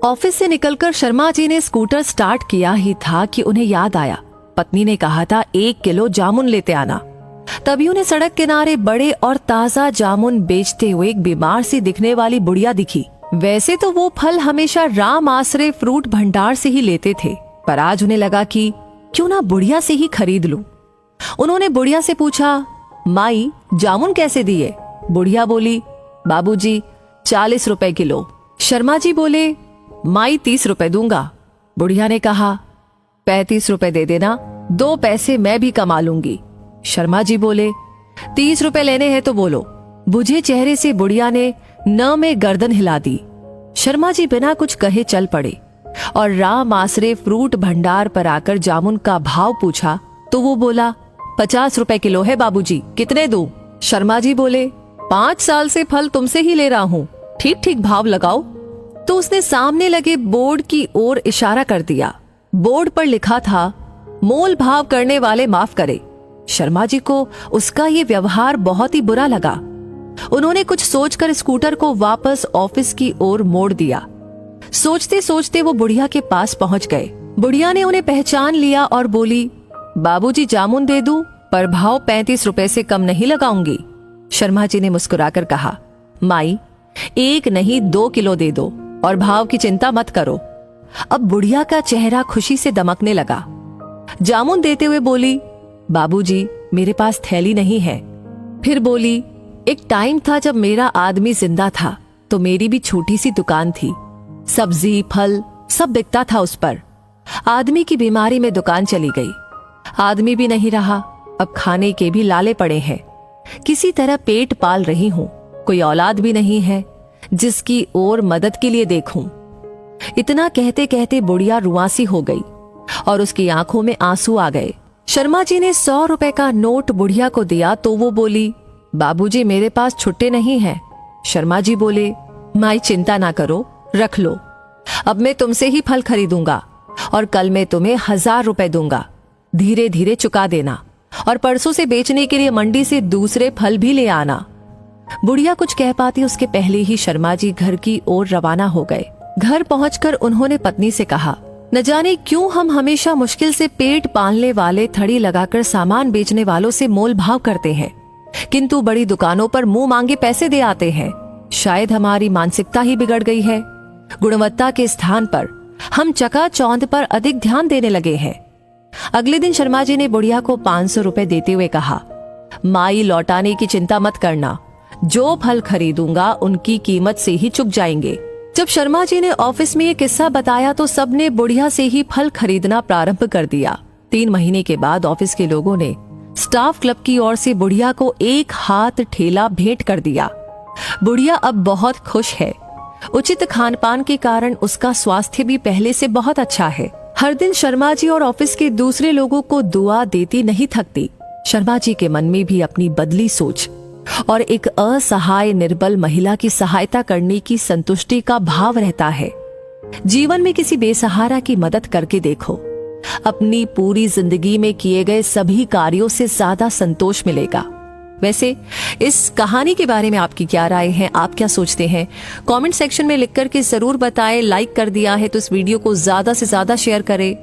Office से निकलकर शर्मा जी ने स्कूटर स्टार्ट किया ही था कि उन्हें याद आया, पत्नी ने कहा था 1 किलो जामुन लेते आना। तभी उन्हें सड़क किनारे बड़े और ताजा जामुन बेचते हुए एक बीमार सी दिखने वाली बुढ़िया दिखी। वैसे तो वो फल हमेशा राम आसरे फ्रूट भंडार से ही लेते थे, पर आज उन्हें लगा कि क्यों ना बुढ़िया से ही खरीद लूं। उन्होंने बुढ़िया से पूछा, माई जामुन कैसे दिए? बुढ़िया बोली, बाबूजी 40 रुपए किलो। शर्मा जी बोले, माई 30 रुपए दूंगा। बुढ़िया ने कहा, 35 रुपए दे देना, 2 पैसे मैं भी कमा लूंगी। शर्मा जी बोले, 30 रुपए लेने हैं तो बोलो। बुझे चेहरे से बुढ़िया ने न में गर्दन हिला दी। शर्मा जी बिना कुछ कहे चल पड़े और राम आसरे फ्रूट भंडार पर आकर जामुन का भाव पूछा तो वो बोला, 50 रुपए किलो है बाबूजी, कितने दूं? शर्मा जी बोले, 5 साल से फल तुमसे ही ले रहा हूँ, ठीक ठीक भाव लगाओ। तो उसने सामने लगे बोर्ड की ओर इशारा कर दिया। बोर्ड पर लिखा था, मोल भाव करने वाले माफ करे। शर्मा जी को उसका ये व्यवहार बहुत ही बुरा लगा। उन्होंने कुछ सोचकर स्कूटर को वापस ऑफिस की ओर मोड़ दिया। सोचते सोचते वो बुढ़िया के पास पहुंच गए। बुढ़िया ने उन्हें पहचान लिया और बोली, बाबूजी जामुन दे दूं, पर भाव 35 रुपए से कम नहीं लगाऊंगी। शर्मा जी ने मुस्कुराकर कहा, माई 1 नहीं 2 किलो दे दो और भाव की चिंता मत करो। अब बुढ़िया का चेहरा खुशी से दमकने लगा। जामुन देते हुए बोली, बाबूजी मेरे पास थैली नहीं है। फिर बोली, एक टाइम था जब मेरा आदमी जिंदा था तो मेरी भी छोटी सी दुकान थी, सब्जी फल सब बिकता था उस पर। आदमी की बीमारी में दुकान चली गई, आदमी भी नहीं रहा, अब खाने के भी लाले पड़े हैं। किसी तरह पेट पाल रही हूँ, कोई औलाद भी नहीं है जिसकी ओर मदद के लिए देखूं। इतना कहते कहते बुढ़िया रुआसी हो गई और उसकी आंखों में आंसू आ गए। शर्मा जी ने 100 रुपए का नोट बुढ़िया को दिया तो वो बोली, बाबूजी मेरे पास छुट्टे नहीं हैं। शर्मा जी बोले, माई चिंता ना करो, रख लो। अब मैं तुमसे ही फल खरीदूंगा और कल मैं तुम्हें 1000 रुपए दूंगा, धीरे धीरे चुका देना और परसों से बेचने के लिए मंडी से दूसरे फल भी ले आना। बुढ़िया कुछ कह पाती उसके पहले ही शर्मा जी घर की ओर रवाना हो गए। घर पहुंचकर उन्होंने पत्नी से कहा, न जाने क्यों हम हमेशा मुश्किल से पेट पालने वाले थड़ी लगाकर सामान बेचने वालों से मोल भाव करते हैं, किंतु बड़ी दुकानों पर मुंह मांगे पैसे दे आते हैं। शायद हमारी मानसिकता ही बिगड़ गई है। गुणवत्ता के स्थान पर हम चकाचौंध पर अधिक ध्यान देने लगे हैं। अगले दिन शर्मा जी ने बुढ़िया को 500 रुपए देते हुए कहा, माई लौटाने की चिंता मत करना, जो फल खरीदूंगा उनकी कीमत से ही चुक जाएंगे। जब शर्मा जी ने ऑफिस में ये किस्सा बताया तो सबने बुढ़िया से ही फल खरीदना प्रारंभ कर दिया। 3 महीने के बाद ऑफिस के लोगों ने स्टाफ क्लब की ओर से बुढ़िया को 1 हाथ ठेला भेंट कर दिया। बुढ़िया अब बहुत खुश है। उचित खान पान के कारण उसका स्वास्थ्य भी पहले से बहुत अच्छा है। हर दिन शर्मा जी और ऑफिस के दूसरे लोगों को दुआ देती नहीं थकती। शर्मा जी के मन में भी अपनी बदली सोच और एक असहाय निर्बल महिला की सहायता करने की संतुष्टि का भाव रहता है। जीवन में किसी बेसहारा की मदद करके देखो, अपनी पूरी जिंदगी में किए गए सभी कार्यों से ज्यादा संतोष मिलेगा। वैसे इस कहानी के बारे में आपकी क्या राय है, आप क्या सोचते हैं? कमेंट सेक्शन में लिख कर के जरूर बताएं। लाइक कर दिया है तो इस वीडियो को ज्यादा से ज्यादा शेयर करें